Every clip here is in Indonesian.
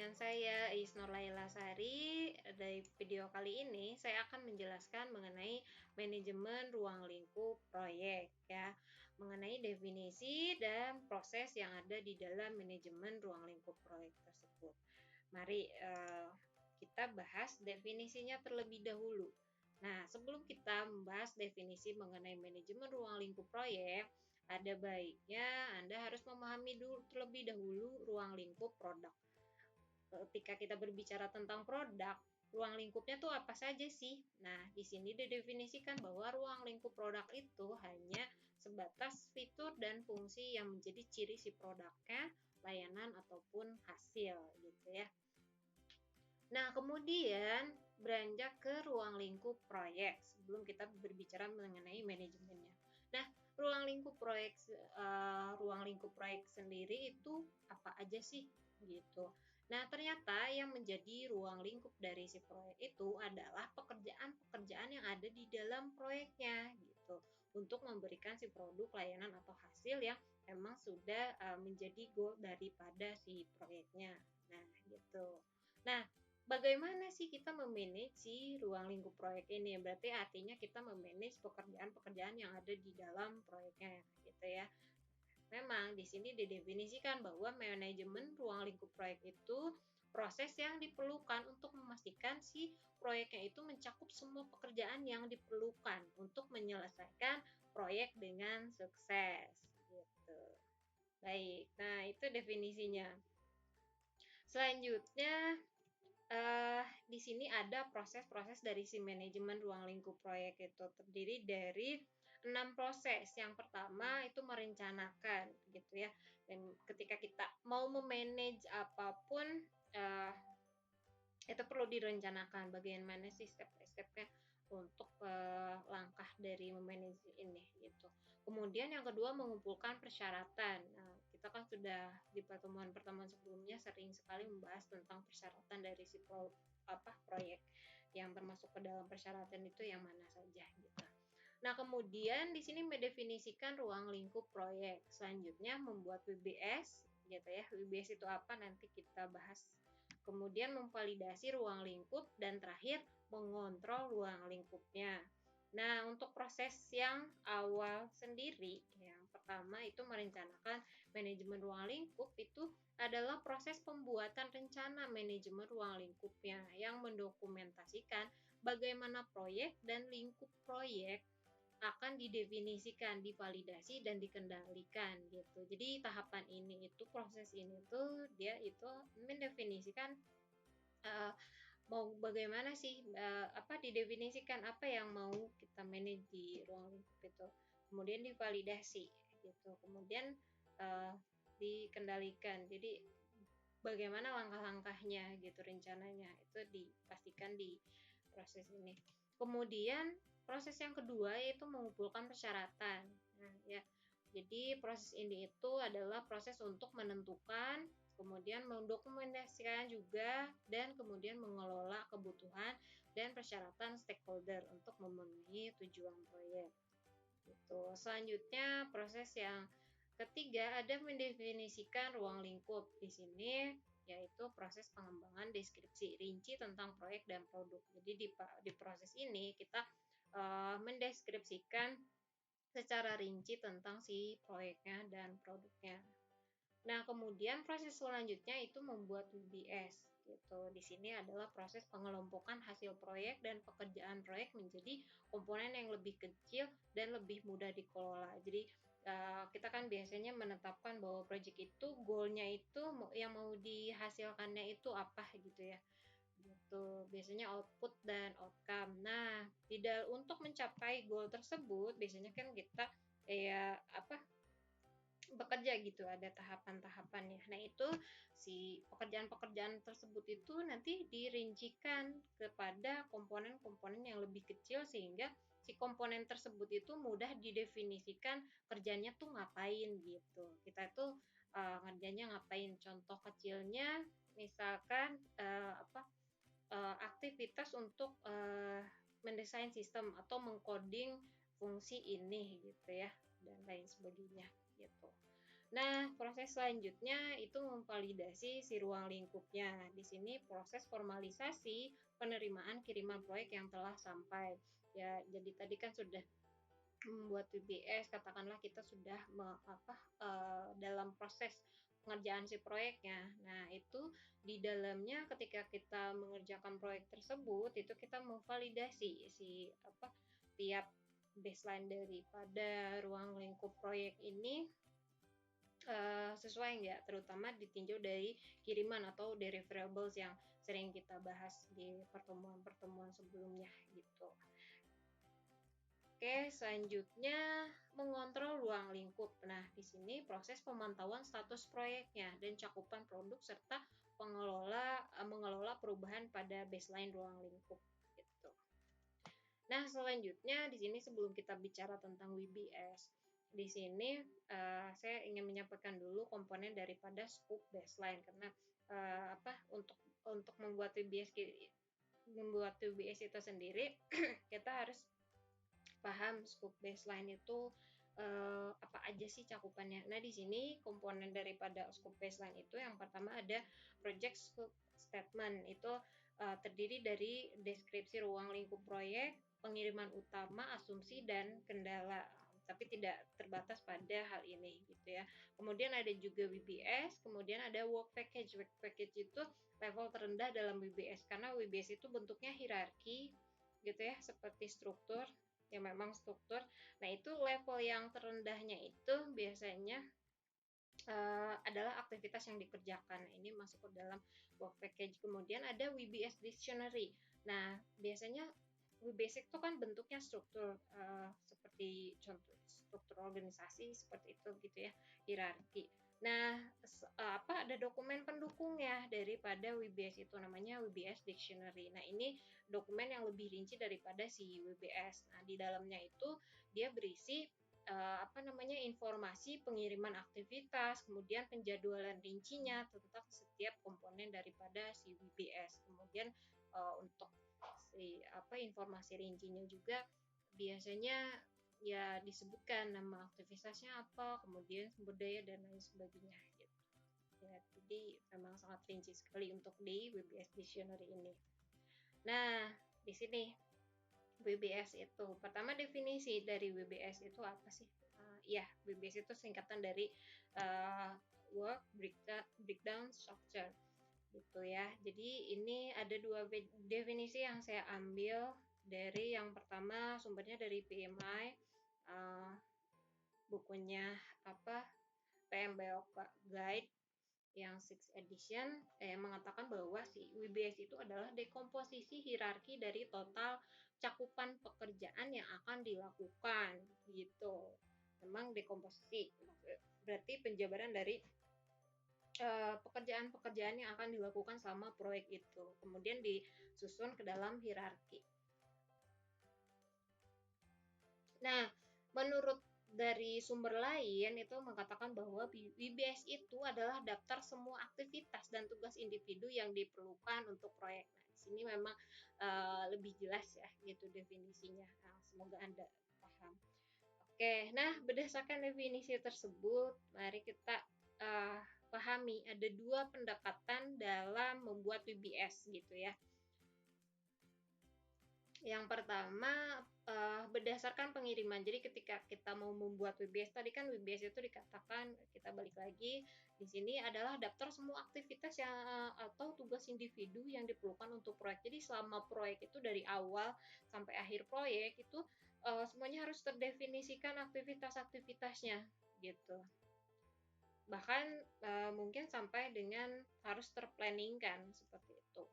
dengan saya Isnur Laila Sari. Dari video kali ini saya akan menjelaskan mengenai manajemen ruang lingkup proyek ya, mengenai definisi dan proses yang ada di dalam manajemen ruang lingkup proyek tersebut. Mari kita bahas definisinya terlebih dahulu. Nah, sebelum kita membahas definisi mengenai manajemen ruang lingkup proyek, ada baiknya Anda harus memahami dulu terlebih dahulu ruang lingkup produk. Ketika kita berbicara tentang produk, ruang lingkupnya tuh apa saja sih? Nah, di sini didefinisikan bahwa ruang lingkup produk itu hanya sebatas fitur dan fungsi yang menjadi ciri si produknya, layanan ataupun hasil gitu ya. Nah, kemudian beranjak ke ruang lingkup proyek sebelum kita berbicara mengenai manajemennya. Nah, ruang lingkup proyek sendiri itu apa aja sih gitu. Nah, ternyata yang menjadi ruang lingkup dari si proyek itu adalah pekerjaan-pekerjaan yang ada di dalam proyeknya gitu untuk memberikan si produk, layanan atau hasil yang memang sudah menjadi goal daripada si proyeknya. Nah, gitu. Nah, bagaimana sih kita memanage si ruang lingkup proyek ini? Berarti artinya kita memanage pekerjaan-pekerjaan yang ada di dalam proyeknya, gitu ya. Memang di sini didefinisikan bahwa manajemen ruang lingkup proyek itu proses yang diperlukan untuk memastikan si proyeknya itu mencakup semua pekerjaan yang diperlukan untuk menyelesaikan proyek dengan sukses, gitu. Baik, nah itu definisinya. Selanjutnya di sini ada proses-proses dari si manajemen ruang lingkup proyek itu terdiri dari 6 proses. Yang pertama itu merencanakan gitu ya. Dan ketika kita mau memanage apapun itu perlu direncanakan bagaimana sih step by step-nya untuk langkah dari memanage ini gitu. Kemudian yang kedua mengumpulkan persyaratan. Nah, kita kan sudah di pertemuan-pertemuan sebelumnya sering sekali membahas tentang persyaratan dari si proyek yang termasuk ke dalam persyaratan itu yang mana saja gitu. Nah, kemudian di sini mendefinisikan ruang lingkup proyek. Selanjutnya membuat WBS gitu ya. WBS itu apa nanti kita bahas. Kemudian memvalidasi ruang lingkup dan terakhir mengontrol ruang lingkupnya. Nah, untuk proses yang awal sendiri, yang pertama itu merencanakan manajemen ruang lingkup itu adalah proses pembuatan rencana manajemen ruang lingkupnya yang mendokumentasikan bagaimana proyek dan lingkup proyek akan didefinisikan, divalidasi dan dikendalikan gitu. Jadi tahapan ini itu proses ini tuh dia itu mendefinisikan uh, mau bagaimana sih didefinisikan apa yang mau kita manage di ruang lingkup itu. Kemudian divalidasi gitu. Kemudian uh, dikendalikan. Jadi bagaimana langkah-langkahnya gitu rencananya itu dipastikan di proses ini. Kemudian proses yang kedua yaitu mengumpulkan persyaratan. Nah, ya. Jadi proses ini itu adalah proses untuk menentukan, kemudian mendokumentasikan juga dan kemudian mengelola kebutuhan dan persyaratan stakeholder untuk memenuhi tujuan proyek. Gitu. Selanjutnya proses yang ketiga ada mendefinisikan ruang lingkup. Di sini yaitu proses pengembangan deskripsi rinci tentang proyek dan produk. Jadi di proses ini kita mendeskripsikan secara rinci tentang si proyeknya dan produknya. Nah, kemudian proses selanjutnya itu membuat WBS gitu. Di sini adalah proses pengelompokan hasil proyek dan pekerjaan proyek menjadi komponen yang lebih kecil dan lebih mudah dikelola. Jadi kita kan biasanya menetapkan bahwa proyek itu goalnya itu yang mau dihasilkannya itu apa gitu ya. Gitu. Biasanya output dan outcome. Nah, tidak untuk mencapai goal tersebut biasanya kan kita bekerja gitu, ada tahapan-tahapannya. Nah, itu si pekerjaan-pekerjaan tersebut itu nanti dirincikan kepada komponen-komponen yang lebih kecil sehingga si komponen tersebut itu mudah didefinisikan kerjanya tuh ngapain gitu. Kita tuh ngerjanya ngapain? Contoh kecilnya misalkan aktivitas untuk mendesain sistem atau mengcoding fungsi ini gitu ya dan lain sebagainya gitu. Nah, proses selanjutnya itu memvalidasi si ruang lingkupnya. Di sini proses formalisasi penerimaan kiriman proyek yang telah sampai. Ya, jadi tadi kan sudah membuat WBS, katakanlah kita sudah dalam proses pengerjaan si proyeknya. Nah, itu di dalamnya ketika kita mengerjakan proyek tersebut, itu kita memvalidasi tiap baseline daripada ruang lingkup proyek ini sesuai nggak, terutama ditinjau dari kiriman atau deliverables yang sering kita bahas di pertemuan-pertemuan sebelumnya gitu. Oke, selanjutnya mengontrol ruang lingkup. Nah, di sini proses pemantauan status proyeknya dan cakupan produk serta mengelola perubahan pada baseline ruang lingkup gitu. Nah, selanjutnya di sini sebelum kita bicara tentang WBS, di sini saya ingin menyampaikan dulu komponen daripada scope baseline karena untuk membuat WBS itu sendiri kita harus paham scope baseline itu apa aja sih cakupannya. Nah, di sini komponen daripada scope baseline itu yang pertama ada project scope statement. Itu terdiri dari deskripsi ruang lingkup proyek, pengiriman utama, asumsi dan kendala. Tapi tidak terbatas pada hal ini gitu ya. Kemudian ada juga WBS, kemudian ada work package. Work package itu level terendah dalam WBS karena WBS itu bentuknya hierarki gitu ya, seperti struktur yang memang struktur. Nah, itu level yang terendahnya itu biasanya adalah aktivitas yang dikerjakan. Nah, ini masuk ke dalam work package. Kemudian ada WBS dictionary. Nah, biasanya WBS itu kan bentuknya struktur seperti contoh struktur organisasi seperti itu gitu ya, hierarki. Nah, ada dokumen pendukungnya daripada WBS itu namanya WBS Dictionary. Nah, ini dokumen yang lebih rinci daripada si WBS. Nah, di dalamnya itu dia berisi informasi pengiriman aktivitas, kemudian penjadwalan rincinya tentang setiap komponen daripada si WBS. Kemudian untuk informasi rincinya juga biasanya ya disebutkan nama aktivitasnya apa, kemudian sumber daya dan lain sebagainya gitu. Ya, jadi memang sangat rinci sekali untuk di WBS Dictionary ini. Nah, di sini WBS itu pertama, definisi dari WBS itu apa sih? WBS itu singkatan dari Work Breakdown Structure gitu ya. Jadi ini ada dua definisi yang saya ambil. Dari yang pertama sumbernya dari PMI, bukunya PMBOK Guide yang 6 edition mengatakan bahwa si WBS itu adalah dekomposisi hierarki dari total cakupan pekerjaan yang akan dilakukan gitu. Memang dekomposisi berarti penjabaran dari pekerjaan-pekerjaan yang akan dilakukan selama proyek itu, kemudian disusun ke dalam hierarki. Nah, menurut dari sumber lain itu mengatakan bahwa WBS itu adalah daftar semua aktivitas dan tugas individu yang diperlukan untuk proyek. Nah, di sini memang lebih jelas ya gitu definisinya. Nah, semoga Anda paham. Oke, nah berdasarkan definisi tersebut, mari kita pahami ada dua pendekatan dalam membuat WBS gitu ya. Yang pertama berdasarkan pengiriman. Jadi ketika kita mau membuat WBS tadi kan WBS itu dikatakan, kita balik lagi di sini adalah daftar semua aktivitas yang atau tugas individu yang diperlukan untuk proyek. Jadi selama proyek itu dari awal sampai akhir proyek itu semuanya harus terdefinisikan aktivitas-aktivitasnya gitu. Bahkan mungkin sampai dengan harus terplanningkan seperti itu.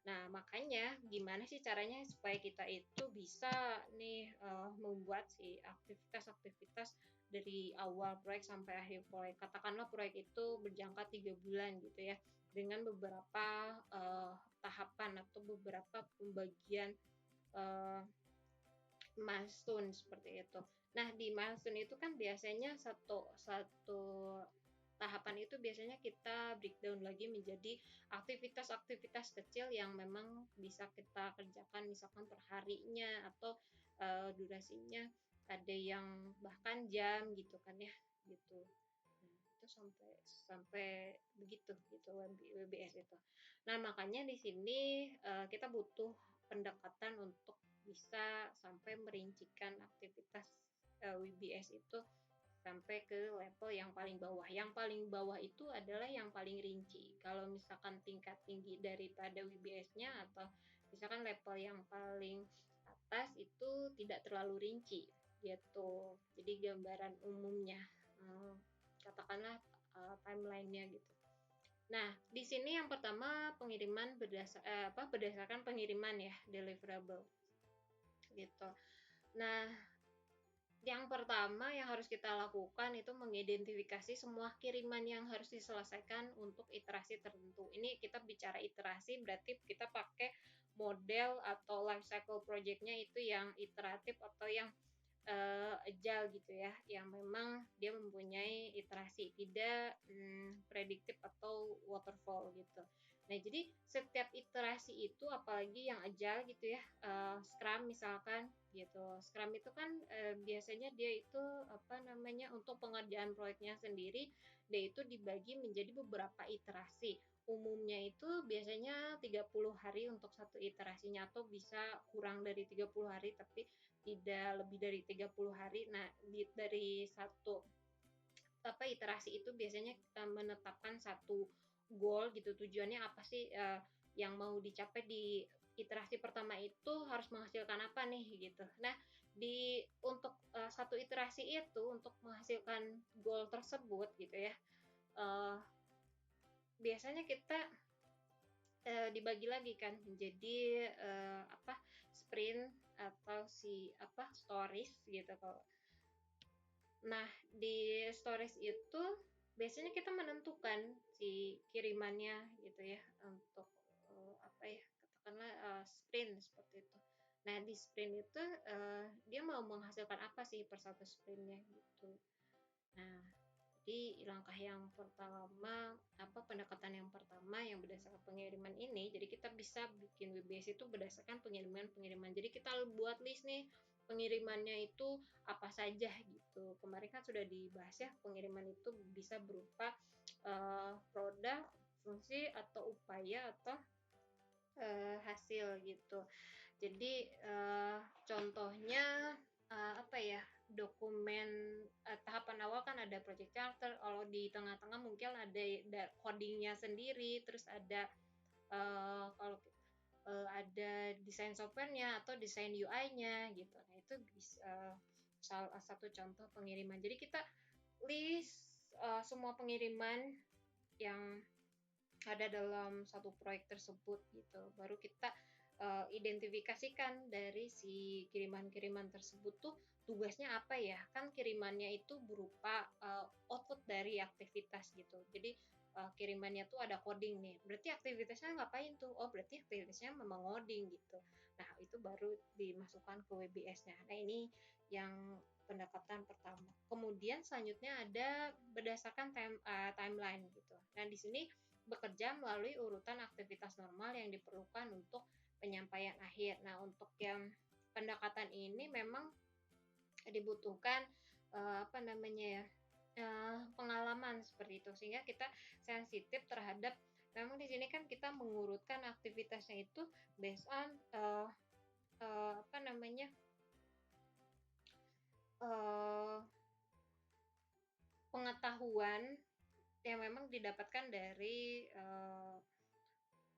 Nah, makanya gimana sih caranya supaya kita itu bisa nih membuat si aktivitas-aktivitas dari awal proyek sampai akhir proyek. Katakanlah proyek itu berjangka 3 bulan gitu ya, dengan beberapa tahapan atau beberapa pembagian milestone seperti itu. Nah, di milestone itu kan biasanya satu tahapan itu biasanya kita breakdown lagi menjadi aktivitas-aktivitas kecil yang memang bisa kita kerjakan misalkan per harinya atau durasinya ada yang bahkan jam gitu kan ya gitu. Nah, itu itu sampai sampai begitu gitu WBS itu. Nah, makanya di sini kita butuh pendekatan untuk bisa sampai merincikan aktivitas WBS itu sampai ke level yang paling bawah. Yang paling bawah itu adalah yang paling rinci. Kalau misalkan tingkat tinggi daripada WBS-nya atau misalkan level yang paling atas itu tidak terlalu rinci gitu. Jadi gambaran umumnya, katakanlah timeline-nya gitu. Nah, di sini yang pertama pengiriman berdasarkan pengiriman ya, deliverable gitu. Nah, yang pertama yang harus kita lakukan itu mengidentifikasi semua kiriman yang harus diselesaikan untuk iterasi tertentu. Ini kita bicara iterasi berarti kita pakai model atau life cycle project-nya itu yang iteratif atau yang agile gitu ya, yang memang dia mempunyai iterasi, tidak prediktif atau waterfall gitu. Nah, jadi setiap iterasi itu apalagi yang agile gitu ya, Scrum misalkan gitu. Scrum itu kan biasanya dia itu apa namanya untuk pengerjaan proyeknya sendiri, dia itu dibagi menjadi beberapa iterasi. Umumnya itu biasanya 30 hari untuk satu iterasinya atau bisa kurang dari 30 hari tapi tidak lebih dari 30 hari. Nah, dari satu iterasi itu biasanya kita menetapkan satu goal gitu, tujuannya apa sih yang mau dicapai di iterasi pertama itu harus menghasilkan apa nih gitu. Nah, untuk satu iterasi itu untuk menghasilkan goal tersebut gitu ya. Uh, Biasanya kita dibagi lagi kan menjadi sprint atau stories gitu kalau. Nah, di stories itu biasanya kita menentukan si kirimannya gitu ya untuk katakanlah sprint seperti itu. Nah, di sprint itu dia mau menghasilkan apa sih per satu sprintnya gitu. Nah, jadi langkah yang pertama, pendekatan yang pertama yang berdasarkan pengiriman ini, jadi kita bisa bikin WBS itu berdasarkan pengiriman-pengiriman. Jadi kita buat list nih pengirimannya itu apa saja gitu. Kemarin kan sudah dibahas ya, pengiriman itu bisa berupa produk, fungsi atau upaya atau hasil gitu. Jadi contohnya dokumen tahapan awal kan ada project charter, kalau di tengah-tengah mungkin ada codingnya sendiri, terus ada kalau ada desain softwarenya atau desain UI-nya gitu. Nah, itu bisa salah satu contoh pengiriman. Jadi kita list semua pengiriman yang ada dalam satu proyek tersebut gitu. Baru kita identifikasikan dari si kiriman-kiriman tersebut tuh tugasnya apa ya. Kan kirimannya itu berupa output dari aktivitas gitu. Jadi kirimannya tuh ada coding nih. Berarti aktivitasnya ngapain tuh? Oh, berarti aktivitasnya memang coding gitu. Nah, itu baru dimasukkan ke WBS-nya. Nah, ini yang pendekatan pertama. Kemudian selanjutnya ada berdasarkan timeline gitu. Nah, di sini bekerja melalui urutan aktivitas normal yang diperlukan untuk penyampaian akhir. Nah, untuk yang pendekatan ini memang dibutuhkan pengalaman seperti itu sehingga kita sensitif terhadap memang di sini kan kita mengurutkan aktivitasnya itu based on pengetahuan yang memang didapatkan dari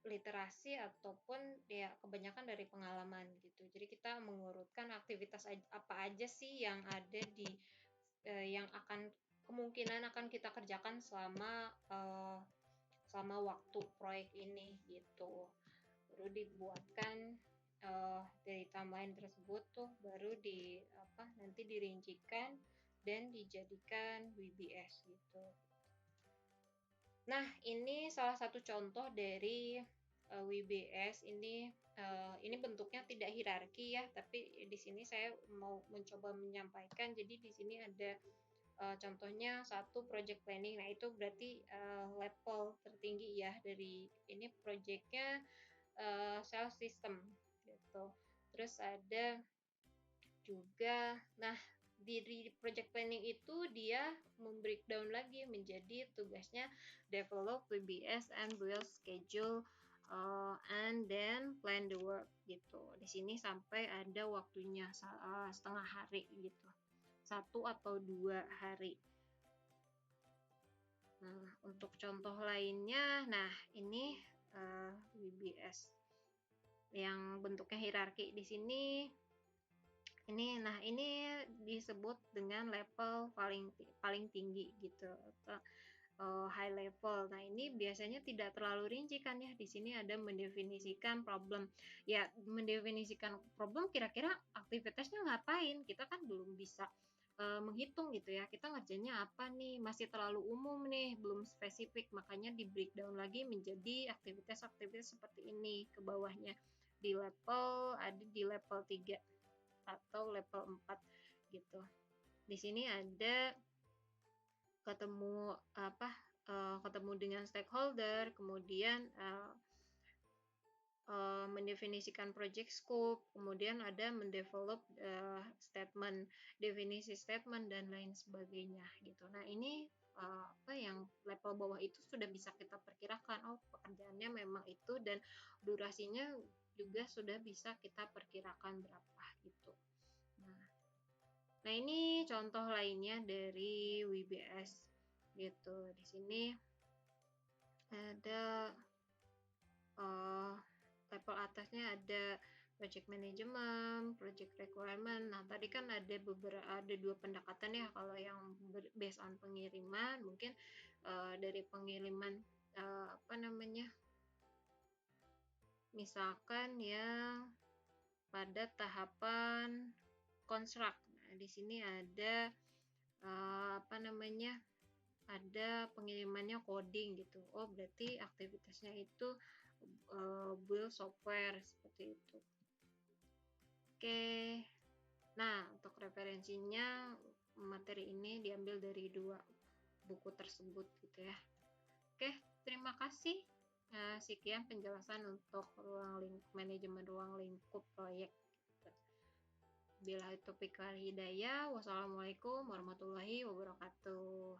literasi ataupun ya kebanyakan dari pengalaman gitu. Jadi kita mengurutkan aktivitas apa aja sih yang ada yang akan kemungkinan akan kita kerjakan selama waktu proyek ini gitu. Baru dibuatkan dari timeline tersebut tuh baru nanti dirincikan dan dijadikan WBS gitu. Nah, ini salah satu contoh dari WBS ini bentuknya tidak hierarki ya, tapi di sini saya mau mencoba menyampaikan. Jadi di sini ada contohnya satu project planning. Nah, itu berarti level tertinggi ya dari ini projectnya sales system gitu. Terus ada juga, nah di project planning itu dia membreakdown lagi menjadi tugasnya develop WBS and build schedule and then plan the work gitu. Di sini sampai ada waktunya setengah hari gitu, 1 atau 2 hari. Nah, untuk contoh lainnya, nah ini WBS yang bentuknya hierarki di sini. Ini disebut dengan level paling tinggi gitu, atau high level. Nah, ini biasanya tidak terlalu rinci kan ya. Di sini ada mendefinisikan problem. Ya, mendefinisikan problem kira-kira aktivitasnya ngapain? Kita kan belum bisa menghitung gitu ya. Kita ngerjainnya apa nih? Masih terlalu umum nih, belum spesifik. Makanya di breakdown lagi menjadi aktivitas-aktivitas seperti ini ke bawahnya. Ada di level 3 atau level 4 gitu. Di sini ada ketemu dengan stakeholder, kemudian mendefinisikan project scope, kemudian ada mendevelop statement, definisi statement dan lain sebagainya gitu. Nah, ini yang level bawah itu sudah bisa kita perkirakan, pekerjaannya memang itu, dan durasinya juga sudah bisa kita perkirakan berapa gitu. Nah, ini contoh lainnya dari WBS gitu. Di sini ada level atasnya ada project management, project requirement. Nah, tadi kan ada 2 pendekatan ya. Kalau yang based on pengiriman, mungkin dari pengiriman misalkan yang pada tahapan construct. Nah, di sini ada ada pengirimannya coding gitu. Berarti aktivitasnya itu build software seperti itu. Oke. Nah, untuk referensinya materi ini diambil dari 2 buku tersebut gitu ya. Oke, terima kasih. Sekian penjelasan untuk manajemen ruang lingkup proyek. Billahi taufiq wal hidayah. Wassalamualaikum warahmatullahi wabarakatuh.